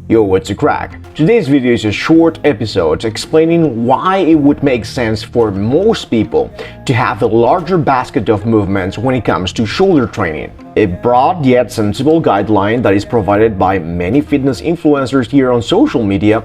Yo, what's a crack? Today's video is a short episode explaining why it would make sense for most people to have a larger basket of movements when it comes to shoulder training. A broad yet sensible guideline that is provided by many fitness influencers here on social media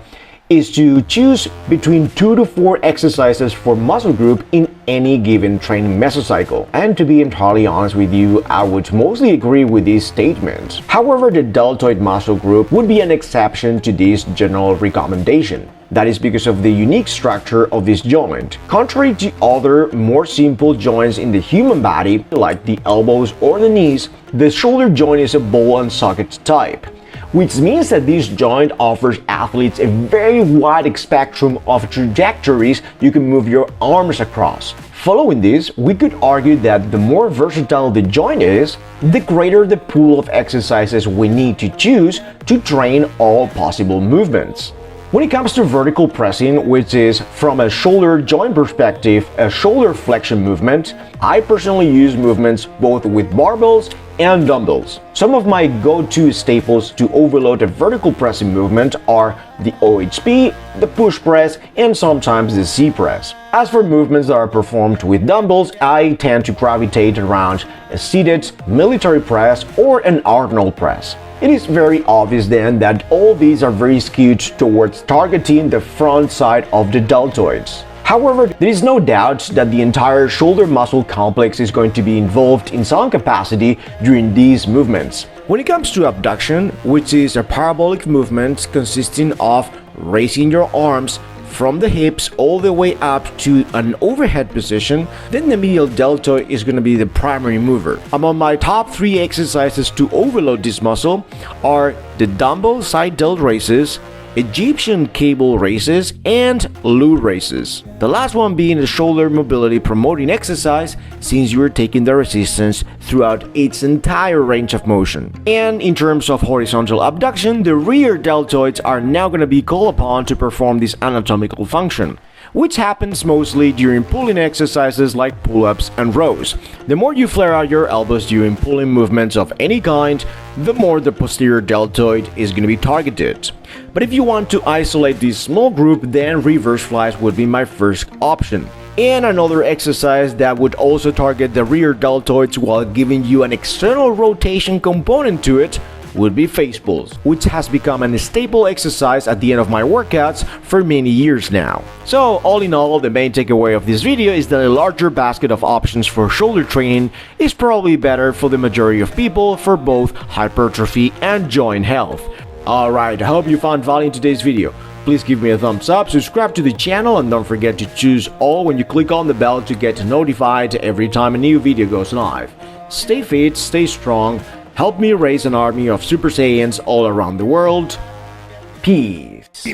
is to choose between 2 to 4 exercises for muscle group in any given training mesocycle. And to be entirely honest with you, I would mostly agree with this statement. However, the deltoid muscle group would be an exception to this general recommendation. That is because of the unique structure of this joint. Contrary to other, more simple joints in the human body, like the elbows or the knees, the shoulder joint is a ball and socket type, which means that this joint offers athletes a very wide spectrum of trajectories you can move your arms across. Following this, we could argue that the more versatile the joint is, the greater the pool of exercises we need to choose to train all possible movements. When it comes to vertical pressing, which is from a shoulder joint perspective a shoulder flexion movement, I personally use movements both with barbells and dumbbells. Some of my go-to staples to overload a vertical pressing movement are the OHP, the push press, and sometimes the C press. As for movements that are performed with dumbbells, I tend to gravitate around a seated military press or an Arnold press. It is very obvious then that all these are very skewed towards targeting the front side of the deltoids. However, there is no doubt that the entire shoulder muscle complex is going to be involved in some capacity during these movements. When it comes to abduction, which is a parabolic movement consisting of raising your arms from the hips all the way up to an overhead position, then the medial deltoid is going to be the primary mover. Among my top 3 exercises to overload this muscle are the dumbbell side delt raises, Egyptian cable raises, and glute raises. The last one being a shoulder mobility promoting exercise, since you are taking the resistance throughout its entire range of motion. And in terms of horizontal abduction, the rear deltoids are now going to be called upon to perform this anatomical function, which happens mostly during pulling exercises like pull-ups and rows. The more you flare out your elbows during pulling movements of any kind, the more the posterior deltoid is going to be targeted. But if you want to isolate this small group, then reverse flies would be my first option. And another exercise that would also target the rear deltoids while giving you an external rotation component to it would be face pulls, which has become a staple exercise at the end of my workouts for many years now. So all in all, the main takeaway of this video is that a larger basket of options for shoulder training is probably better for the majority of people for both hypertrophy and joint health. Alright, I hope you found value in today's video. Please give me a thumbs up, subscribe to the channel, and don't forget to choose all when you click on the bell to get notified every time a new video goes live. Stay fit, stay strong. Help me raise an army of Super Saiyans all around the world. Peace.